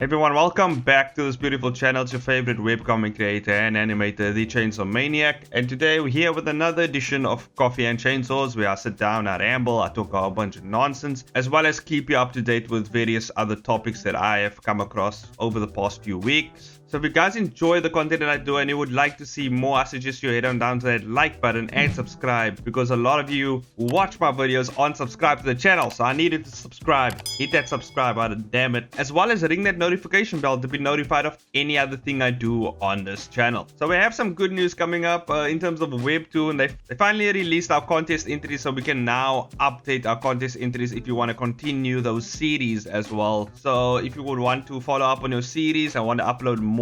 Everyone, welcome back to this beautiful channel. It's your favorite webcomic creator and animator, the Chainsaw Maniac. And today we're here with another edition of Coffee and Chainsaws, where I sit down, I ramble, I talk a whole bunch of nonsense, as well as keep you up to date with various other topics that I have come across over the past few weeks. So if you guys enjoy the content that I do and you would like to see more, I suggest you head on down to that like button and subscribe, because a lot of you who watch my videos aren't subscribed to the channel. So I needed to subscribe. Hit that subscribe button, damn it. As well as ring that notification bell to be notified of any other thing I do on this channel. So we have some good news coming up in terms of Webtoon. They finally released our contest entries, so we can now update our contest entries if you want to continue those series as well. So if you would want to follow up on your series and want to upload more,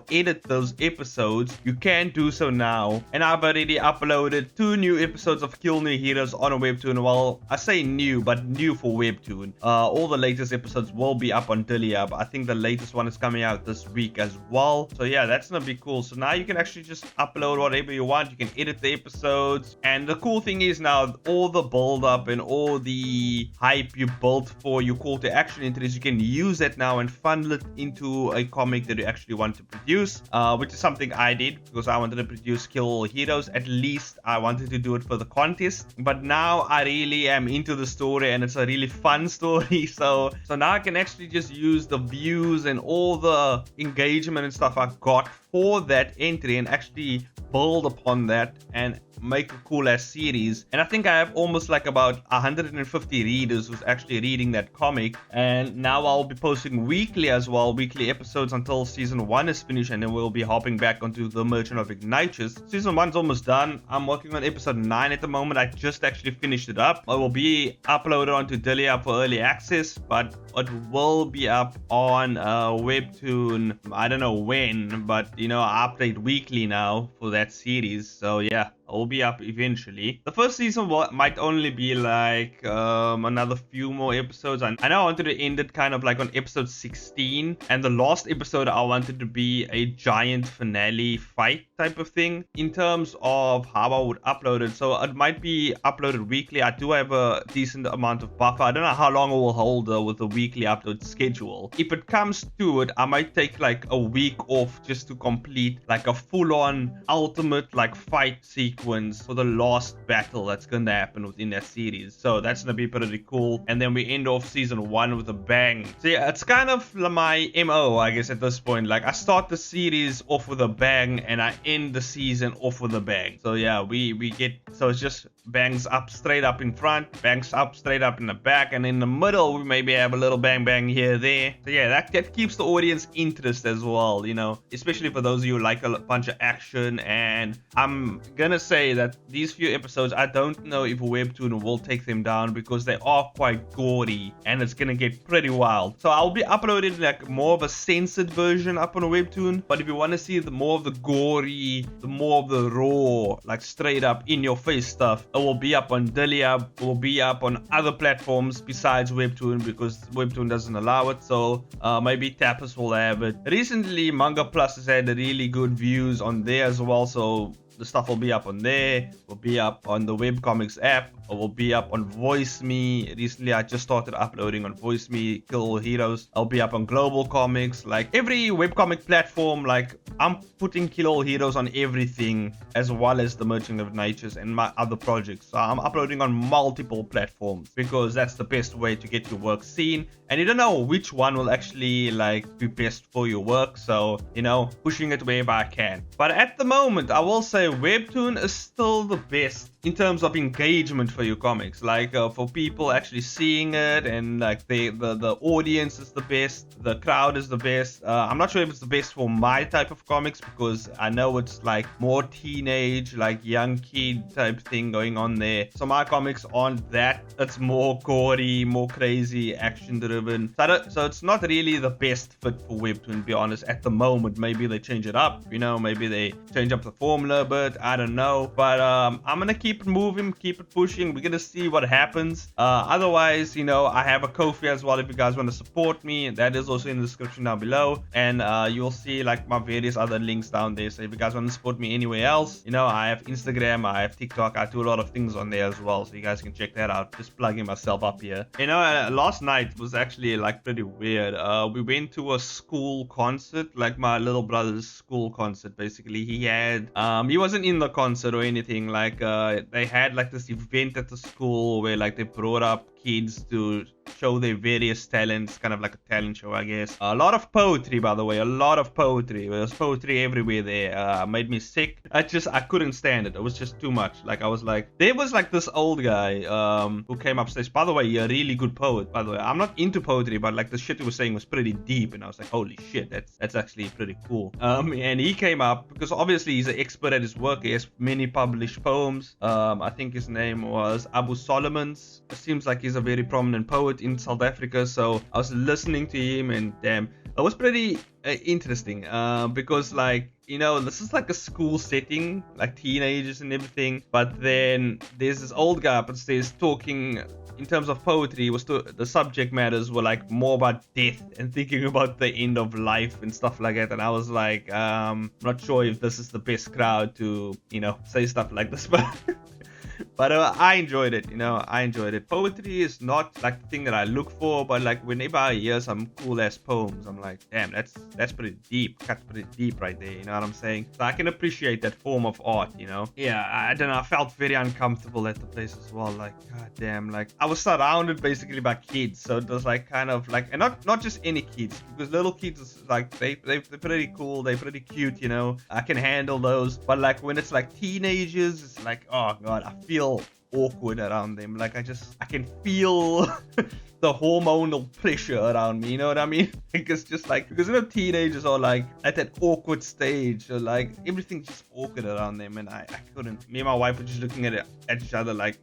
edit those episodes, you can do so now. And I've already uploaded 2 new episodes of Kill New Heroes on a Webtoon. Well, I say new, but new for Webtoon. All the latest episodes will be up on Dilliab. I think the latest one is coming out this week as well. So yeah, that's gonna be cool. So now you can actually just upload whatever you want. You can edit the episodes. And the cool thing is now, all the build up and all the hype you built for your call to action entries, you can use that now and funnel it into a comic that you actually want to produce, which is something I did because I wanted to produce Kill Heroes. At least I wanted to do it for the contest, but now I really am into the story and it's a really fun story. So now I can actually just use the views and all the engagement and stuff I got for that entry and actually build upon that and make a cool ass series. And I think I have almost like about 150 readers who's actually reading that comic. And now I'll be posting weekly as well, weekly episodes until season 1 is finished, and then we'll be hopping back onto The Merchant of Ignatius. Season 1's almost done. I'm working on episode 9 at the moment. I just actually finished it up. It will be uploaded onto Dilliab for early access, but it will be up on Webtoon. I don't know when, but you know, I update weekly now for that series. So yeah, it will be up eventually. The first season might only be like another few more episodes. I know I wanted to end it kind of like on episode 16, and the last episode I wanted to be a giant finale fight type of thing in terms of how I would upload it. So it might be uploaded weekly. I do have a decent amount of buffer. I don't know how long it will hold with the weekly upload schedule. If it comes to it, I might take like a week off just to complete like a full-on ultimate like fight sequence for the last battle that's gonna happen within that series. So that's gonna be pretty cool. And then we end off season 1 with a bang. So yeah, it's kind of my MO, I guess, at this point. Like, I start the series off with a bang and I end the season off with a bang. So yeah, we get, so it's just bangs up straight up in front, bangs up straight up in the back, and in the middle we maybe have a little bang bang here there. So yeah, that keeps the audience interest as well, you know, especially for those of you who like a bunch of action. And I'm gonna say that these few episodes, I don't know if Webtoon will take them down because they are quite gory and it's gonna get pretty wild. So I'll be uploading like more of a censored version up on Webtoon, but if you want to see the more of the gory, the more of the raw, like straight up in your face stuff, it will be up on Dilliab. It will be up on other platforms besides Webtoon because Webtoon doesn't allow it. So maybe Tapas will have it. Recently Manga Plus has had really good views on there as well, so the stuff will be up on there, will be up on the webcomics app, or will be up on Voice Me. Recently I just started uploading on Voice Me Kill Heroes. I'll be up on Global Comics, like every webcomic platform. Like, I'm putting Kill Heroes on everything, as well as The Merchant of Ignatius and my other projects. So I'm uploading on multiple platforms because that's the best way to get your work seen, and you don't know which one will actually like be best for your work. So, you know, pushing it wherever I can. But at the moment I will say Webtoon is still the best in terms of engagement for your comics, like for people actually seeing it, and like the audience is the best, the crowd is the best. I'm not sure if it's the best for my type of comics because I know it's like more teenage, like young kid type thing going on there. So my comics aren't that. It's more gory, more crazy, action driven. So it's not really the best fit for Webtoon, to be honest, at the moment. Maybe they change it up, you know, maybe they change up the formula a bit, I don't know. But I'm gonna keep keep it moving, keep it pushing. We're gonna see what happens. Otherwise, you know, I have a Ko-fi as well if you guys want to support me. That is also in the description down below, and you'll see like my various other links down there. So if you guys want to support me anywhere else, you know, I have Instagram, I have TikTok, I do a lot of things on there as well, so you guys can check that out. Just plugging myself up here. You know, last night was actually like pretty weird. We went to a school concert, like my little brother's school concert. Basically, he wasn't in the concert or anything. Like they had like this event at the school where like they brought up kids to show their various talents, kind of like a talent show, I guess. A lot of poetry, by the way, a lot of poetry. There was poetry everywhere there. Made me sick. I couldn't stand it. It was just too much. Like I was like, there was like this old guy who came upstairs. By the way, a really good poet. By the way, I'm not into poetry, but like the shit he was saying was pretty deep, and I was like, holy shit, that's actually pretty cool. And he came up because obviously he's an expert at his work. He has many published poems. I think his name was Abu Solomons. It seems like he's a very prominent poet in South Africa. So I was listening to him, and damn, it was pretty interesting because like, you know, this is like a school setting, like teenagers and everything, but then there's this old guy upstairs talking. In terms of poetry, the subject matters were like more about death and thinking about the end of life and stuff like that. And I was like, not sure if this is the best crowd to, you know, say stuff like this, but I enjoyed it, you know, I enjoyed it. Poetry is not like the thing that I look for, but like whenever I hear some cool ass poems, I'm like, damn, that's pretty deep, cut pretty deep right there, you know what I'm saying? So I can appreciate that form of art, you know? Yeah, I don't know, I felt very uncomfortable at the place as well. Like, god damn, like I was surrounded basically by kids, so it was like kind of like, and not just any kids, because little kids is like they're pretty cool, they're pretty cute, you know, I can handle those. But like when it's like teenagers, it's like, oh god, I feel awkward around them. Like I can feel the hormonal pressure around me, you know what I mean? Like it's just like, because you know, teenagers are like at that awkward stage, so like everything's just awkward around them, and I couldn't. Me and my wife were just looking at each other like,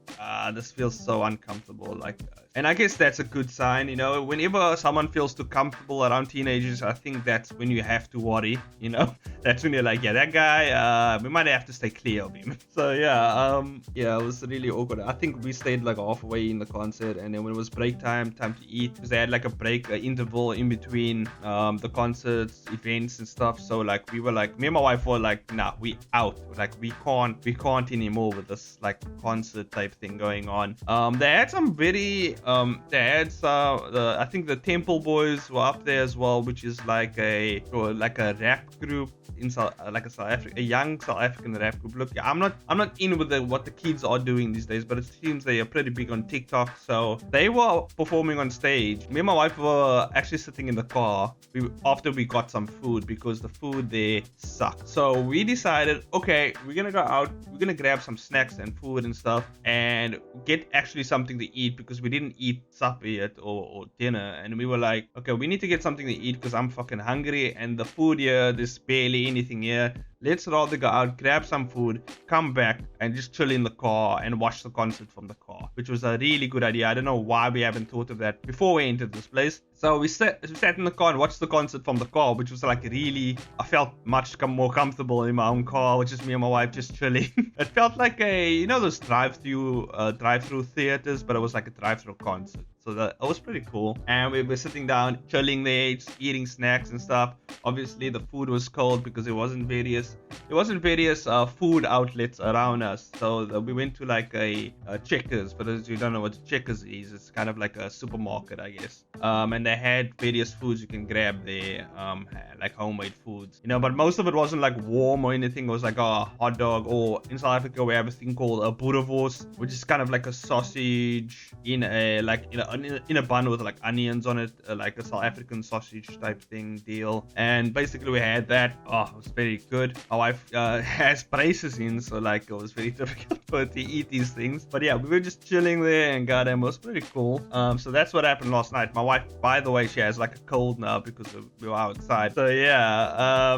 this feels so uncomfortable. Like, and I guess that's a good sign, you know. Whenever someone feels too comfortable around teenagers, I think that's when you have to worry, you know. That's when you're like, yeah, that guy, we might have to stay clear of him. So yeah, it was really awkward. I think we stayed like halfway in the concert, and then when it was break time to eat, because they had like a break, interval in between the concerts, events and stuff. So like we were like, me and my wife were like, nah, we out. Like we can't anymore with this like concert type thing going on. They had some very I think the Temple Boys were up there as well, which is like a rap group in a young South African rap group. Look, I'm not in with what the kids are doing these days, but it seems they are pretty big on TikTok. So they were performing on stage. Me and my wife were actually sitting in the car after we got some food, because the food there sucked. So we decided, okay, we're gonna go out, we're gonna grab some snacks and food and stuff, and get actually something to eat, because we didn't eat supper yet or dinner. And we were like, okay, we need to get something to eat because I'm fucking hungry, and the food here, there's barely anything here. Let's rather go out, grab some food, come back, and just chill in the car and watch the concert from the car, which was a really good idea. I don't know why we haven't thought of that before we entered this place. So we sat in the car and watched the concert from the car, which was like really, I felt much more comfortable in my own car, which is me and my wife just chilling. It felt like those drive-through theaters, but it was like a drive-through concert. So that was pretty cool. And we were sitting down, chilling there, just eating snacks and stuff. Obviously, the food was cold because there wasn't various food outlets around us. So we went to like a Checkers. For those who don't know what Checkers is, it's kind of like a supermarket, I guess. And they had various foods you can grab there, like homemade foods, you know. But most of it wasn't like warm or anything. It was like a hot dog, or in South Africa we have a thing called a boerewors, which is kind of like a sausage in a bun with like onions on it, like a South African sausage type thing deal. And basically we had that. Oh, it was very good. My wife has braces in, so like it was very difficult for her to eat these things. But yeah, we were just chilling there, and goddamn, it was pretty cool. So that's what happened last night. My wife, by the way, she has like a cold now because we were outside. So yeah,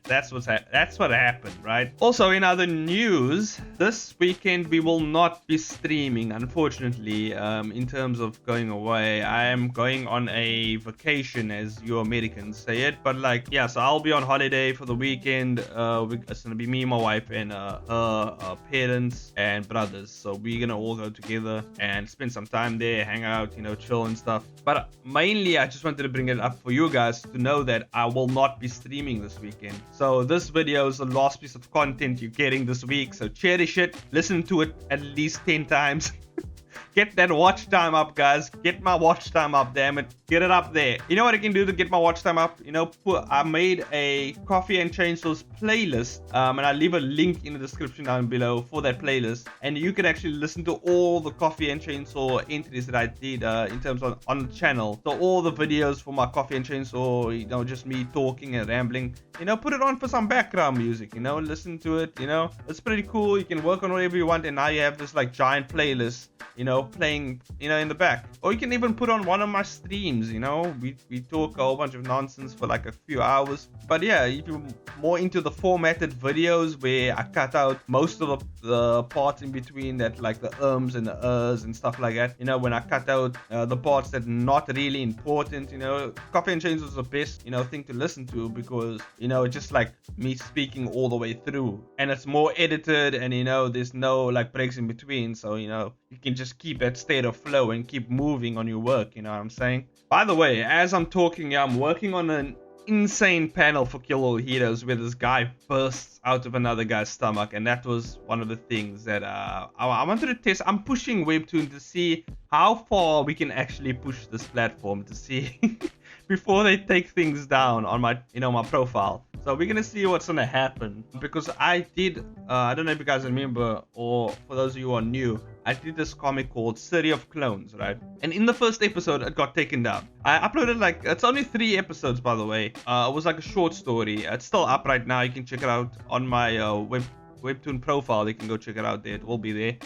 that's what happened, right? Also, in other news, this weekend we will not be streaming, unfortunately, in terms of going going away. I am going on a vacation, as you Americans say it. But like, yeah, so I'll be on holiday for the weekend. It's gonna be me, my wife, and her parents and brothers. So we're gonna all go together and spend some time there, hang out, you know, chill and stuff. But mainly, I just wanted to bring it up for you guys to know that I will not be streaming this weekend. So this video is the last piece of content you're getting this week. So cherish it. Listen to it at least 10 times. Get that watch time up, guys. Get my watch time up, damn it. Get it up there. You know what I can do to get my watch time up? You know, I made a Coffee and Chainsaws playlist. And I'll leave a link in the description down below for that playlist. And you can actually listen to all the Coffee and Chainsaw entries that I did in terms of on the channel. So all the videos for my Coffee and Chainsaw, you know, just me talking and rambling. You know, put it on for some background music, you know, listen to it, you know. It's pretty cool. You can work on whatever you want. And now you have this like giant playlist, you know, playing, you know, in the back. Or you can even put on one of my streams, you know. We talk a whole bunch of nonsense for like a few hours. But yeah, if you're more into the formatted videos where I cut out most of the parts in between, that like the ums and the and stuff like that, you know, when I cut out the parts that are not really important, you know, Coffee and Chains was the best, you know, thing to listen to, because, you know, it's just like me speaking all the way through, and it's more edited, and, you know, there's no like breaks in between, so, you know, you can just keep that state of flow and keep moving on your work, you know what I'm saying? By the way, as I'm talking, I'm working on an insane panel for Kill All Heroes where this guy bursts out of another guy's stomach, and that was one of the things that I wanted to test. I'm pushing Webtoon to see how far we can actually push this platform, to see before they take things down on my, you know, my profile. So we're gonna see what's gonna happen, because I did I don't know if you guys remember, or for those of you who are new, I did this comic called City of Clones, right? And in the first episode, it got taken down. I uploaded like, it's only 3 episodes, by the way. It was like a short story. It's still up right now. You can check it out on my Webtoon profile. You can go check it out there. It will be there.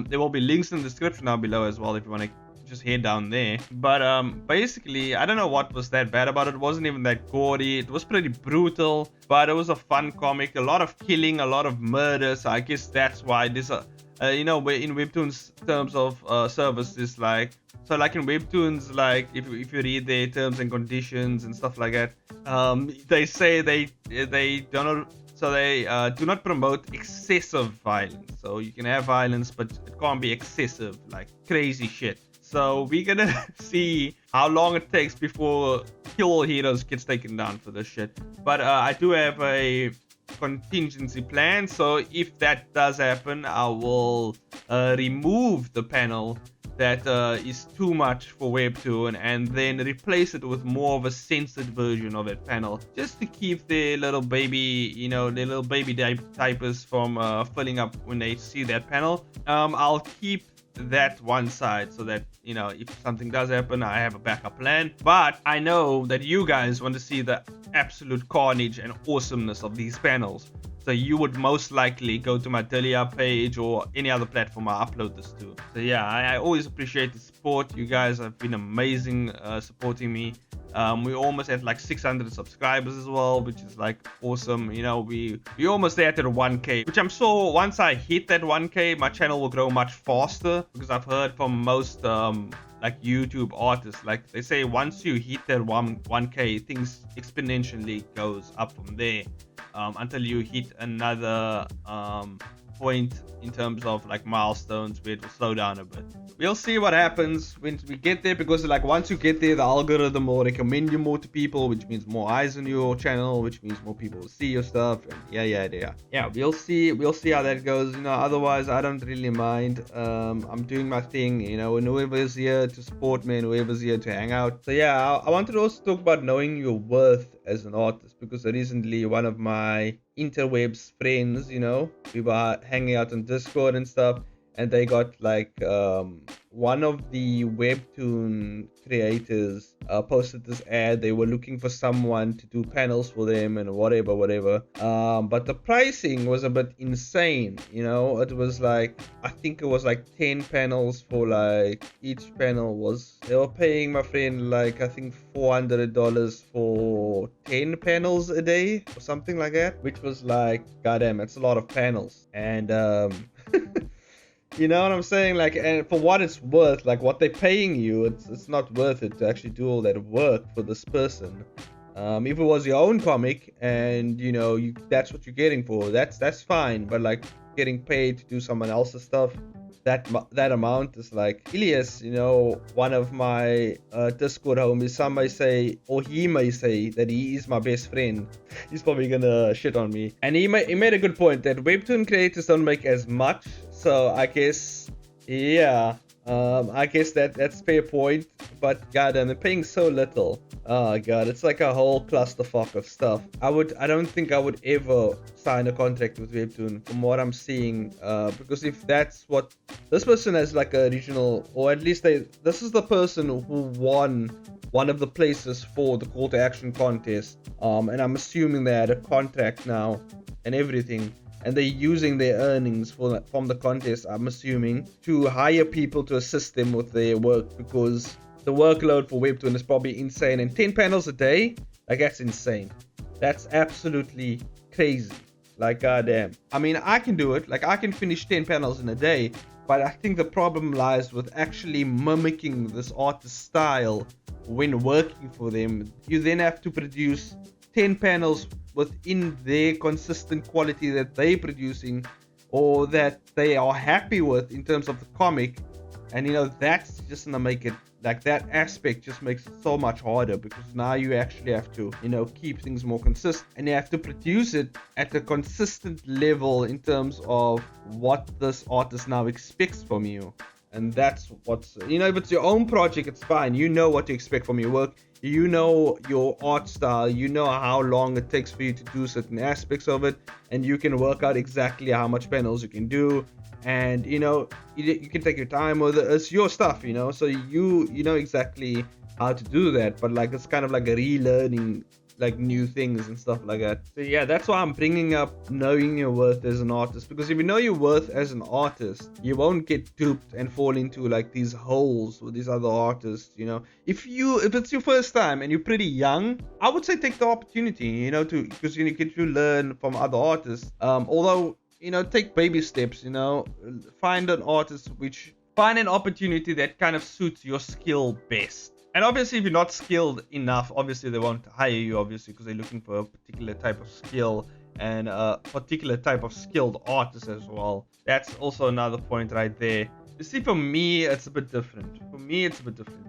There will be links in the description down below as well if you want to just head down there. But basically, I don't know what was that bad about it. It wasn't even that gory. It was pretty brutal, but it was a fun comic. A lot of killing, a lot of murder. So I guess that's why this you know, in Webtoon's terms of service is like, so like in Webtoons, like if you read their terms and conditions and stuff like that, they say they don't, so they do not promote excessive violence. So you can have violence, but it can't be excessive, like crazy shit. So we're gonna see how long it takes before Kill All Heroes gets taken down for this shit. But I do have a contingency plan, so if that does happen, I will remove the panel that is too much for Webtoon, and then replace it with more of a censored version of that panel, just to keep their little baby, you know, their little baby typers from filling up when they see that panel. I'll keep that one side so that, you know, if something does happen, I have a backup plan. But I know that you guys want to see the absolute carnage and awesomeness of these panels, so you would most likely go to my Delia page or any other platform I upload this to. So yeah, I always appreciate the support. You guys have been amazing supporting me. We almost have like 600 subscribers as well, which is like awesome. You know, we almost there at 1k, which I'm sure once I hit that 1k, my channel will grow much faster, because I've heard from most like YouTube artists, like they say once you hit that 1k, things exponentially goes up from there, until you hit another point in terms of like milestones where it will slow down a bit. We'll see what happens when we get there, because like once you get there, the algorithm will recommend you more to people, which means more eyes on your channel, which means more people will see your stuff, and yeah, we'll see how that goes. You know, otherwise I don't really mind. I'm doing my thing, you know, and whoever's here to support me and whoever's here to hang out. So yeah, I wanted to also talk about knowing your worth as an artist, because recently one of my interwebs friends, you know, we were hanging out on Discord and stuff, and they got like one of the Webtoon creators posted this ad. They were looking for someone to do panels for them and whatever, but the pricing was a bit insane, you know. It was like, I think it was like 10 panels for like, each panel was, they were paying my friend like, I think $400 for 10 panels a day or something like that, which was like, goddamn, it's a lot of panels. And You know what I'm saying? Like, and for what it's worth, like what they're paying you, it's not worth it to actually do all that work for this person. If it was your own comic and you know that's what you're getting for, that's fine. But like getting paid to do someone else's stuff, that amount is like Ilias, you know, one of my Discord homies. Some may say, or he may say, that he is my best friend. He's probably gonna shit on me. And he made a good point that Webtoon creators don't make as much. So I guess, yeah. I guess that's fair point, but goddamn, they're paying so little. Oh god, it's like a whole clusterfuck of stuff. I don't think I would ever sign a contract with Webtoon from what I'm seeing, because if that's what this person has, like a regional, or at least this is the person who won one of the places for the call to action contest, and I'm assuming they had a contract now and everything. And they're using their earnings from the contest, I'm assuming, to hire people to assist them with their work, because the workload for Webtoon is probably insane. And 10 panels a day, like, that's insane. That's absolutely crazy. Like, goddamn. I mean, I can do it. Like, I can finish 10 panels in a day. But I think the problem lies with actually mimicking this artist's style when working for them. You then have to produce 10 panels within their consistent quality that they're producing, or that they are happy with in terms of the comic. And you know, that's just gonna make it, like, that aspect just makes it so much harder, because now you actually have to, you know, keep things more consistent, and you have to produce it at a consistent level in terms of what this artist now expects from you. And that's what's, you know, if it's your own project, it's fine. You know what to expect from your work. You know your art style. You know how long it takes for you to do certain aspects of it. And you can work out exactly how much panels you can do. And, you know, you can take your time with it. It's your stuff, you know. So you know exactly how to do that. But, like, it's kind of like a relearning, like, new things and stuff like that. So yeah, that's why I'm bringing up knowing your worth as an artist, because if you know your worth as an artist, you won't get duped and fall into like these holes with these other artists. You know, if it's your first time and you're pretty young, I would say take the opportunity, you know, because you get to learn from other artists. Although, you know, take baby steps, you know, find an opportunity that kind of suits your skill best. And obviously, if you're not skilled enough, obviously they won't hire you, obviously, because they're looking for a particular type of skill and a particular type of skilled artist as well. That's also another point right there. You see, for me, it's a bit different.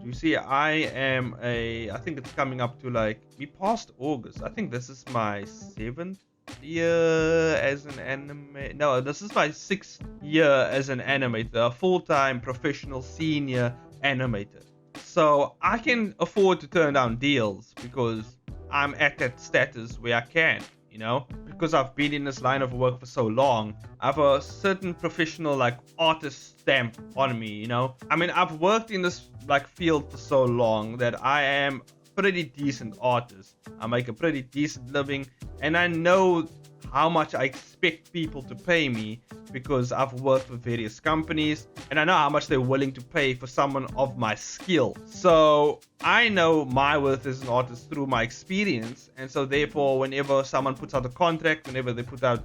You see, I think it's coming up to, like, we passed August. I think this is my 7th year as an anime. No, this is my 6th year as an animator, a full-time professional senior animator. So I can afford to turn down deals because I'm at that status where I can, you know, because I've been in this line of work for so long. I have a certain professional, like, artist stamp on me, you know. I mean, I've worked in this, like, field for so long that I am a pretty decent artist. I make a pretty decent living, and I know how much I expect people to pay me because I've worked with various companies, and I know how much they're willing to pay for someone of my skill. So I know my worth as an artist through my experience, and so therefore, whenever someone puts out a contract, whenever they put out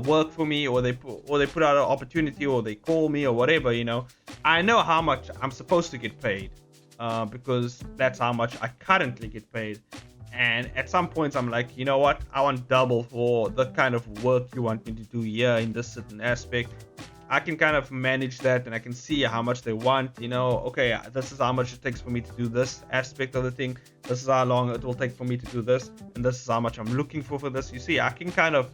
work for me, or they put out an opportunity, or they call me, or whatever, you know, I know how much I'm supposed to get paid, because that's how much I currently get paid. And at some points, I'm like, you know what? I want double for the kind of work you want me to do here in this certain aspect. I can kind of manage that, and I can see how much they want, you know. Okay, this is how much it takes for me to do this aspect of the thing. This is how long it will take for me to do this, and this is how much I'm looking for this. You see, I can kind of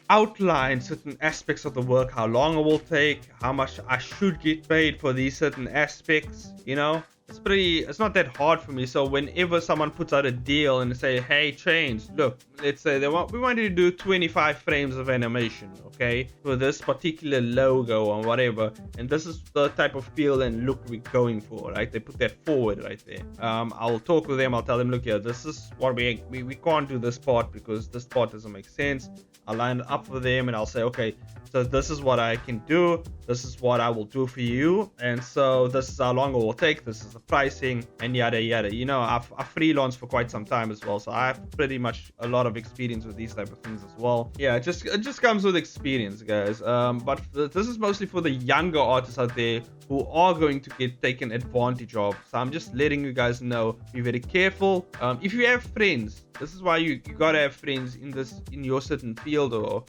outline certain aspects of the work, how long it will take, how much I should get paid for these certain aspects, you know. It's not that hard for me. So whenever someone puts out a deal and they say, hey, Chains, look, let's say we want you to do 25 frames of animation, okay, for this particular logo or whatever, and this is the type of feel and look we're going for, right? They put that forward right there. I'll talk with them. I'll tell them, look here, this is what we can't do this part because this part doesn't make sense. I'll line it up for them, and I'll say, okay, so this is what I can do. This is what I will do for you. And so this is how long it will take. This is the pricing, and yada yada. You know, I've freelanced for quite some time as well, so I have pretty much a lot of experience with these type of things as well. Yeah, it just comes with experience, guys. But this is mostly for the younger artists out there who are going to get taken advantage of. So I'm just letting you guys know, be very careful. If you have friends, this is why you gotta have friends in your certain field, or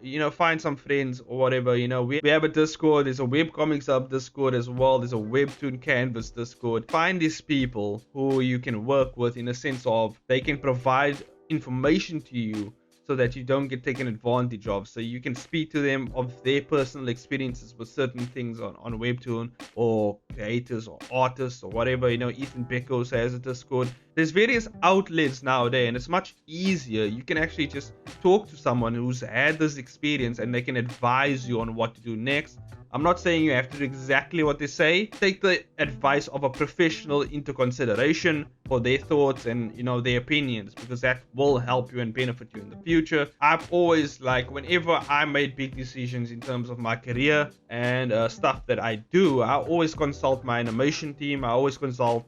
you know, find some friends or whatever. You know, we have a Discord. There's a webcomics sub Discord as well. There's a Webtoon canvas Discord. Find these people who you can work with, in a sense of they can provide information to you so that you don't get taken advantage of. So you can speak to them of their personal experiences with certain things on Webtoon, or creators or artists or whatever. You know, Ethan Becker also has a Discord. There's various outlets nowadays, and it's much easier. You can actually just talk to someone who's had this experience, and they can advise you on what to do next. I'm not saying you have to do exactly what they say. Take the advice of a professional into consideration for their thoughts and, you know, their opinions, because that will help you and benefit you in the future. I've always, like, whenever I made big decisions in terms of my career and stuff that I do, I always consult my animation team. I always consult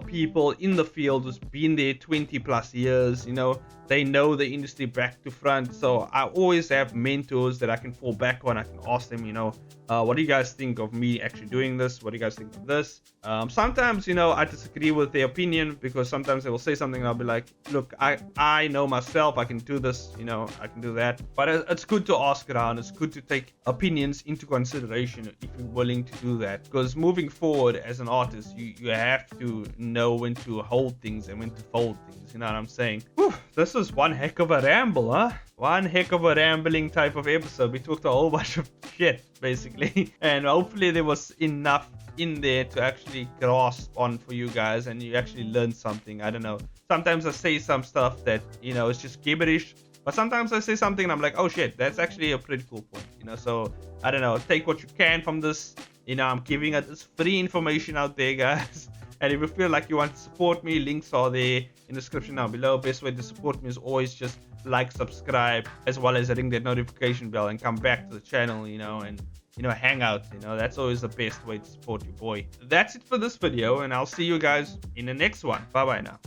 people in the field who's been there 20 plus years. You know, they know the industry back to front. So I always have mentors that I can fall back on. I can ask them, you know, what do you guys think of me actually doing this? What do you guys think of this? Sometimes, you know, I disagree with their opinion, because sometimes they will say something and I'll be like, look, I know myself, I can do this, you know, I can do that. But it's good to ask around. It's good to take opinions into consideration if you're willing to do that, because moving forward as an artist, you have to know when to hold things and when to fold things. You know what I'm saying? Whew, this was one heck of a ramble, huh? One heck of a rambling type of episode. We talked a whole bunch of shit, basically. And hopefully there was enough in there to actually grasp on for you guys, and you actually learn something. I don't know. Sometimes I say some stuff that, you know, it's just gibberish. But sometimes I say something and I'm like, oh shit, that's actually a pretty cool point. You know, so I don't know. Take what you can from this. You know, I'm giving it this free information out there, guys. And if you feel like you want to support me, links are there in the description down below. Best way to support me is always just like, subscribe, as well as hitting that notification bell, and come back to the channel, you know, and, you know, hang out. You know, that's always the best way to support your boy. That's it for this video, and I'll see you guys in the next one. Bye bye now.